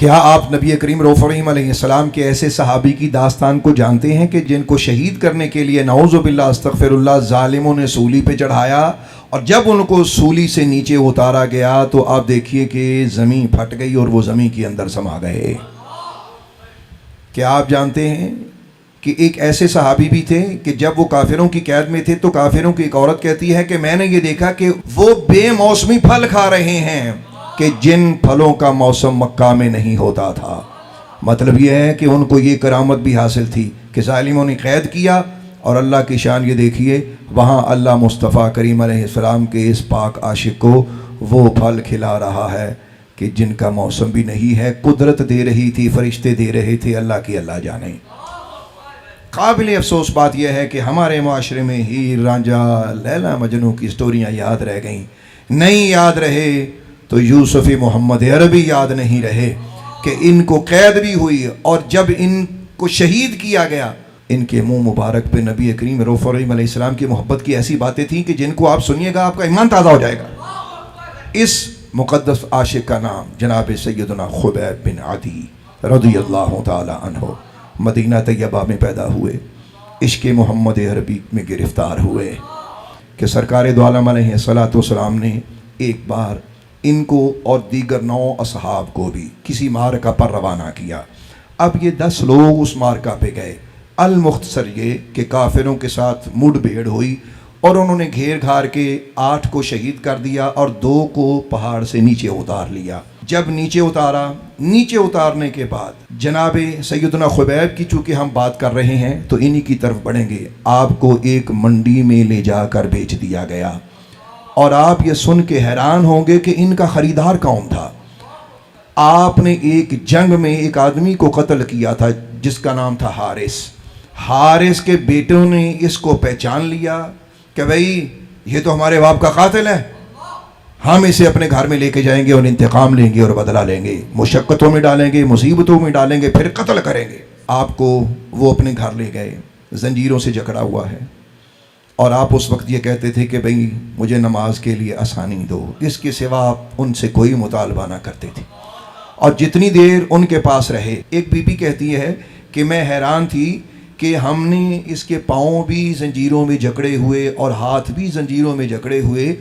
کیا آپ نبی کریم رؤوف الرحیم علیہ السلام کے ایسے صحابی کی داستان کو جانتے ہیں کہ جن کو شہید کرنے کے لیے نعوذ باللہ استغفر اللہ ظالموں نے سولی پہ چڑھایا، اور جب ان کو سولی سے نیچے اتارا گیا تو آپ دیکھیے کہ زمین پھٹ گئی اور وہ زمین کے اندر سما گئے۔ کیا آپ جانتے ہیں کہ ایک ایسے صحابی بھی تھے کہ جب وہ کافروں کی قید میں تھے تو کافروں کی ایک عورت کہتی ہے کہ میں نے یہ دیکھا کہ وہ بے موسمی پھل کھا رہے ہیں کہ جن پھلوں کا موسم مکہ میں نہیں ہوتا تھا۔ مطلب یہ ہے کہ ان کو یہ کرامت بھی حاصل تھی کہ ظالموں نے قید کیا، اور اللہ کی شان یہ دیکھیے، وہاں اللہ مصطفیٰ کریم علیہ السلام کے اس پاک عاشق کو وہ پھل کھلا رہا ہے کہ جن کا موسم بھی نہیں ہے۔ قدرت دے رہی تھی، فرشتے دے رہے تھے، اللہ کی اللہ جانے۔ قابل افسوس بات یہ ہے کہ ہمارے معاشرے میں ہیر رانجھا لیلا مجنوں کی سٹوریاں یاد رہ گئیں، نہیں یاد رہے تو یوسف محمد عربی یاد نہیں رہے کہ ان کو قید بھی ہوئی، اور جب ان کو شہید کیا گیا ان کے منہ مبارک پہ نبی کریم رؤوف الرحیم علیہ السلام کی محبت کی ایسی باتیں تھیں کہ جن کو آپ سنیے گا آپ کا ایمان تازہ ہو جائے گا۔ اس مقدس عاشق کا نام جناب سیدنا خبیب بن عدی رضی اللہ تعالی عنہ، مدینہ طیبہ میں پیدا ہوئے، عشق محمد عربی میں گرفتار ہوئے کہ سرکار دو عالم علیہ السلام نے ایک بار ان کو اور دیگر 9 اصحاب کو بھی کسی مارکہ پر روانہ کیا۔ اب یہ 10 لوگ اس مارکہ پہ گئے۔ المختصر یہ کہ کافروں کے ساتھ مڈ بھیڑ ہوئی اور انہوں نے گھیر گھار کے 8 کو شہید کر دیا اور 2 کو پہاڑ سے نیچے اتار لیا۔ جب نیچے اتارا، نیچے اتارنے کے بعد جناب سیدنا خبیب کی چونکہ ہم بات کر رہے ہیں تو انہی کی طرف بڑھیں گے، آپ کو ایک منڈی میں لے جا کر بیچ دیا گیا، اور آپ یہ سن کے حیران ہوں گے کہ ان کا خریدار کون تھا۔ آپ نے ایک جنگ میں ایک آدمی کو قتل کیا تھا جس کا نام تھا حارث کے بیٹوں نے اس کو پہچان لیا کہ بھئی یہ تو ہمارے باپ کا قاتل ہے، ہم اسے اپنے گھر میں لے کے جائیں گے اور انتقام لیں گے اور بدلہ لیں گے، مشقتوں میں ڈالیں گے، مصیبتوں میں ڈالیں گے، پھر قتل کریں گے۔ آپ کو وہ اپنے گھر لے گئے، زنجیروں سے جکڑا ہوا ہے، اور آپ اس وقت یہ کہتے تھے کہ بھئی مجھے نماز کے لیے آسانی دو، اس کے سوا آپ ان سے کوئی مطالبہ نہ کرتے تھے۔ اور جتنی دیر ان کے پاس رہے، ایک بی بی کہتی ہے کہ میں حیران تھی کہ ہم نے اس کے پاؤں بھی زنجیروں میں جکڑے ہوئے اور ہاتھ بھی زنجیروں میں جکڑے ہوئے،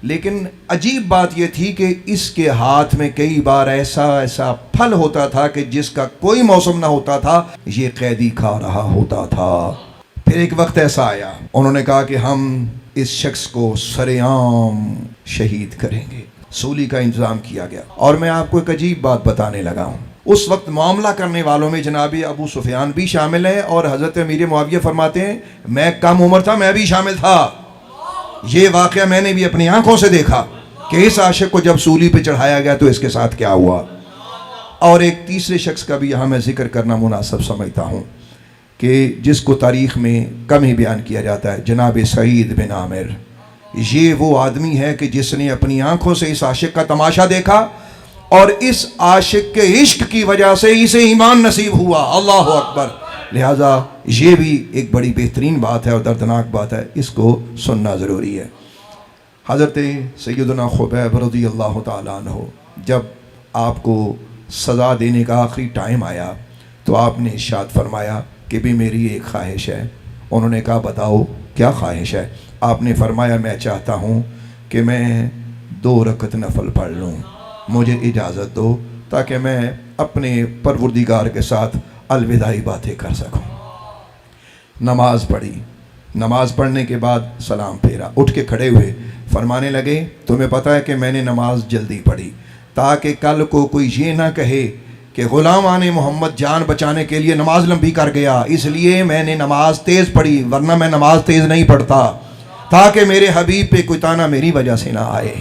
لیکن عجیب بات یہ تھی کہ اس کے ہاتھ میں کئی بار ایسا پھل ہوتا تھا کہ جس کا کوئی موسم نہ ہوتا تھا، یہ قیدی کھا رہا ہوتا تھا۔ پھر ایک وقت ایسا آیا، انہوں نے کہا کہ ہم اس شخص کو سرعام شہید کریں گے۔ سولی کا انتظام کیا گیا، اور میں آپ کو ایک عجیب بات بتانے لگا ہوں۔ اس وقت معاملہ کرنے والوں میں جناب ابو سفیان بھی شامل ہے، اور حضرت امیر معاویہ فرماتے ہیں میں کم عمر تھا، میں بھی شامل تھا۔ یہ واقعہ میں نے بھی اپنی آنکھوں سے دیکھا کہ اس عاشق کو جب سولی پہ چڑھایا گیا تو اس کے ساتھ کیا ہوا۔ اور ایک تیسرے شخص کا بھی یہاں میں ذکر کرنا مناسب سمجھتا ہوں کہ جس کو تاریخ میں کم ہی بیان کیا جاتا ہے، جناب سعید بن عامر۔ یہ وہ آدمی ہے کہ جس نے اپنی آنکھوں سے اس عاشق کا تماشا دیکھا، اور اس عاشق کے عشق کی وجہ سے اسے ایمان نصیب ہوا۔ اللہ اکبر! لہٰذا یہ بھی ایک بڑی بہترین بات ہے اور دردناک بات ہے، اس کو سننا ضروری ہے۔ حضرت سیدنا خبیب رضی اللہ تعالیٰ عنہ جب آپ کو سزا دینے کا آخری ٹائم آیا تو آپ نے ارشاد فرمایا کہ بھی میری ایک خواہش ہے۔ انہوں نے کہا بتاؤ کیا خواہش ہے؟ آپ نے فرمایا میں چاہتا ہوں کہ میں 2 رکعت نفل پڑھ لوں، مجھے اجازت دو تاکہ میں اپنے پروردگار کے ساتھ الوداعی باتیں کر سکوں۔ نماز پڑھی، نماز پڑھنے کے بعد سلام پھیرا، اٹھ کے کھڑے ہوئے، فرمانے لگے تمہیں پتہ ہے کہ میں نے نماز جلدی پڑھی تاکہ کل کو کوئی یہ نہ کہے کہ غلامان محمد جان بچانے کے لیے نماز لمبی کر گیا، اس لیے میں نے نماز تیز پڑھی، ورنہ میں نماز تیز نہیں پڑھتا، تاکہ میرے حبیب پہ کوئی تانا میری وجہ سے نہ آئے۔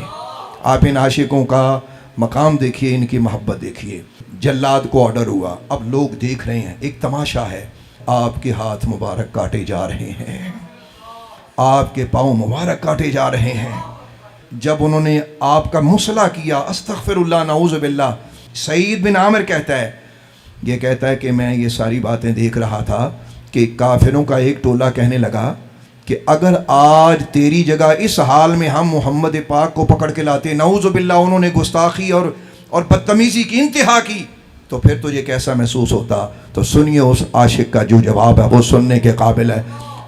آپ ان عاشقوں کا مقام دیکھیے، ان کی محبت دیکھیے۔ جلاد کو آرڈر ہوا، اب لوگ دیکھ رہے ہیں، ایک تماشا ہے، آپ کے ہاتھ مبارک کاٹے جا رہے ہیں، آپ کے پاؤں مبارک کاٹے جا رہے ہیں۔ جب انہوں نے آپ کا مصلح کیا، استغفر اللہ نعوذ باللہ، سعید بن عامر کہتا ہے کہ میں یہ ساری باتیں دیکھ رہا تھا کہ کافروں کا ایک ٹولہ کہنے لگا کہ اگر آج تیری جگہ اس حال میں ہم محمد پاک کو پکڑ کے لاتے، نعوذ باللہ انہوں نے گستاخی اور بدتمیزی کی انتہا کی، تو پھر تجھے کیسا محسوس ہوتا؟ تو سنیے اس عاشق کا جو جواب ہے وہ سننے کے قابل ہے۔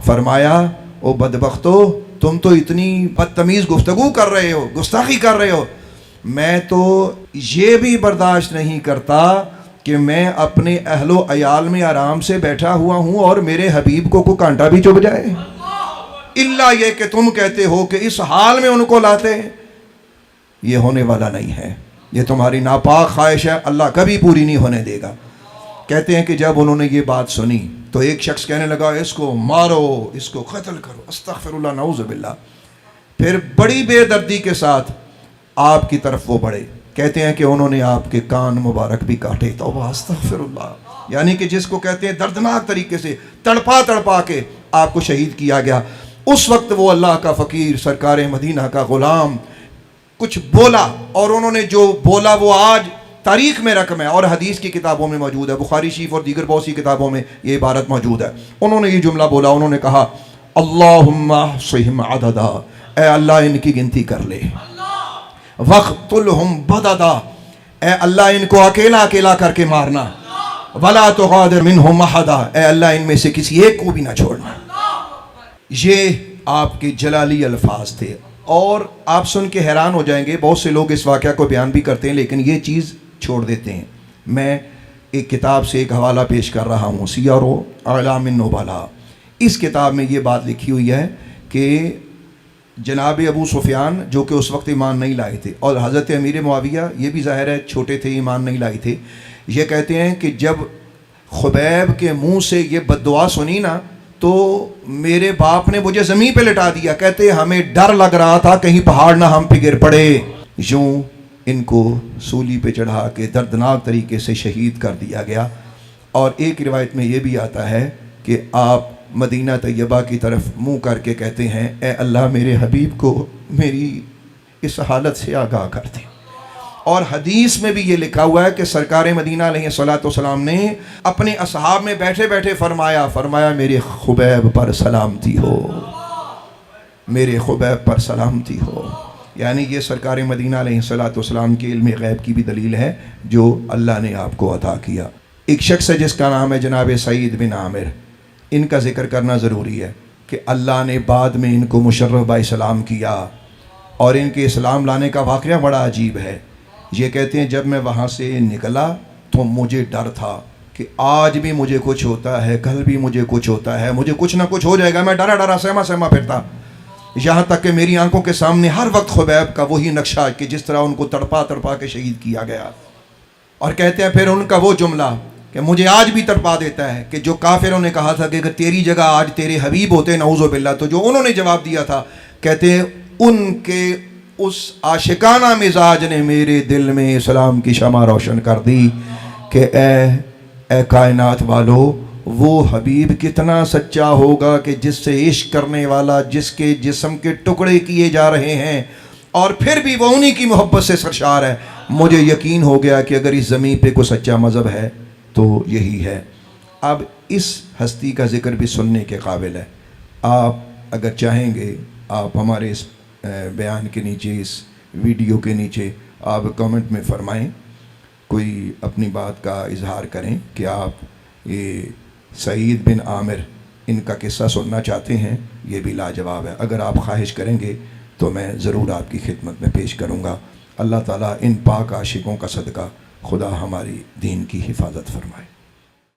فرمایا او بدبختو، تم تو اتنی بدتمیز گفتگو کر رہے ہو، گستاخی کر رہے ہو، میں تو یہ بھی برداشت نہیں کرتا کہ میں اپنے اہل و عیال میں آرام سے بیٹھا ہوا ہوں اور میرے حبیب کو کوئی کانٹا بھی چبھ جائے، الا یہ کہ تم کہتے ہو کہ اس حال میں ان کو لاتے۔ یہ ہونے والا نہیں ہے، یہ تمہاری ناپاک خواہش ہے، اللہ کبھی پوری نہیں ہونے دے گا۔ کہتے ہیں کہ جب انہوں نے یہ بات سنی تو ایک شخص کہنے لگا اس کو مارو، اس کو قتل کرو، استغفر اللہ، نعوذ باللہ۔ پھر بڑی بے دردی کے ساتھ آپ کی طرف وہ بڑھے، کہتے ہیں کہ انہوں نے آپ کے کان مبارک بھی کاٹے، توبہ استغفر اللہ، یعنی کہ جس کو کہتے ہیں دردناک طریقے سے تڑپا تڑپا کے آپ کو شہید کیا گیا۔ اس وقت وہ اللہ کا فقیر سرکار مدینہ کا غلام کچھ بولا، اور انہوں نے جو بولا وہ آج تاریخ میں رقم ہے اور حدیث کی کتابوں میں موجود ہے، بخاری شریف اور دیگر بہت سی کتابوں میں یہ عبارت موجود ہے۔ انہوں نے یہ جملہ بولا، انہوں نے کہا اللہم احصہم عددا، اے اللہ ان کی گنتی کر لے، وقتلہم بددا، اے اللہ ان کو اکیلا اکیلا کر کے مارنا، ولا تغادر منہم احدا، اے اللہ ان میں سے کسی ایک کو بھی نہ چھوڑنا۔ یہ آپ کے جلالی الفاظ تھے، اور آپ سن کے حیران ہو جائیں گے، بہت سے لوگ اس واقعہ کو بیان بھی کرتے ہیں لیکن یہ چیز چھوڑ دیتے ہیں۔ میں ایک کتاب سے ایک حوالہ پیش کر رہا ہوں، سیر و اعلام النبلاء۔ اس کتاب میں یہ بات لکھی ہوئی ہے کہ جناب ابو سفیان جو کہ اس وقت ایمان نہیں لائے تھے، اور حضرت امیر معاویہ یہ بھی ظاہر ہے چھوٹے تھے، ایمان نہیں لائے تھے، یہ کہتے ہیں کہ جب خبیب کے منہ سے یہ بد دعا سنی نا تو میرے باپ نے مجھے زمین پہ لٹا دیا، کہتے ہمیں ڈر لگ رہا تھا کہیں پہاڑ نہ ہم پہ گر پڑے۔ یوں ان کو سولی پہ چڑھا کے دردناک طریقے سے شہید کر دیا گیا۔ اور ایک روایت میں یہ بھی آتا ہے کہ آپ مدینہ طیبہ کی طرف منہ کر کے کہتے ہیں اے اللہ میرے حبیب کو میری اس حالت سے آگاہ کر دے۔ اور حدیث میں بھی یہ لکھا ہوا ہے کہ سرکار مدینہ علیہ الصلوۃ والسلام نے اپنے اصحاب میں بیٹھے بیٹھے فرمایا میرے خبیب پر سلامتی ہو، میرے خبیب پر سلامتی ہو۔ یعنی یہ سرکار مدینہ علیہ الصلوۃ والسلام کے علم غیب کی بھی دلیل ہے جو اللہ نے آپ کو عطا کیا۔ ایک شخص ہے جس کا نام ہے جناب سعید بن عامر، ان کا ذکر کرنا ضروری ہے کہ اللہ نے بعد میں ان کو مشرف اسلام کیا، اور ان کے اسلام لانے کا واقعہ بڑا عجیب ہے۔ یہ کہتے ہیں جب میں وہاں سے نکلا تو مجھے ڈر تھا کہ آج بھی مجھے کچھ ہوتا ہے، کل بھی مجھے کچھ ہوتا ہے، مجھے کچھ نہ کچھ ہو جائے گا، میں ڈرا ڈرا سہما سہما پھرتا، یہاں تک کہ میری آنکھوں کے سامنے ہر وقت خبیب کا وہی نقشہ کہ جس طرح ان کو تڑپا تڑپا کے شہید کیا گیا۔ اور کہتے ہیں پھر ان کا وہ جملہ کہ مجھے آج بھی تڑپا دیتا ہے کہ جو کافروں نے کہا تھا کہ اگر تیری جگہ آج تیرے حبیب ہوتے نعوذ باللہ، تو جو انہوں نے جواب دیا تھا، کہتے ہیں ان کے اس عاشقانہ مزاج نے میرے دل میں اسلام کی شمع روشن کر دی کہ اے کائنات والو، وہ حبیب کتنا سچا ہوگا کہ جس سے عشق کرنے والا، جس کے جسم کے ٹکڑے کیے جا رہے ہیں اور پھر بھی وہ انہی کی محبت سے سرشار ہے۔ مجھے یقین ہو گیا کہ اگر اس زمین پہ کوئی سچا مذہب ہے تو یہی ہے۔ اب اس ہستی کا ذکر بھی سننے کے قابل ہے۔ آپ اگر چاہیں گے آپ ہمارے اس بیان کے نیچے، اس ویڈیو کے نیچے آپ کمنٹ میں فرمائیں، کوئی اپنی بات کا اظہار کریں کہ آپ یہ سعید بن عامر ان کا قصہ سننا چاہتے ہیں، یہ بھی لاجواب ہے۔ اگر آپ خواہش کریں گے تو میں ضرور آپ کی خدمت میں پیش کروں گا۔ اللہ تعالیٰ ان پاک عاشقوں کا صدقہ خدا ہماری دین کی حفاظت فرمائے۔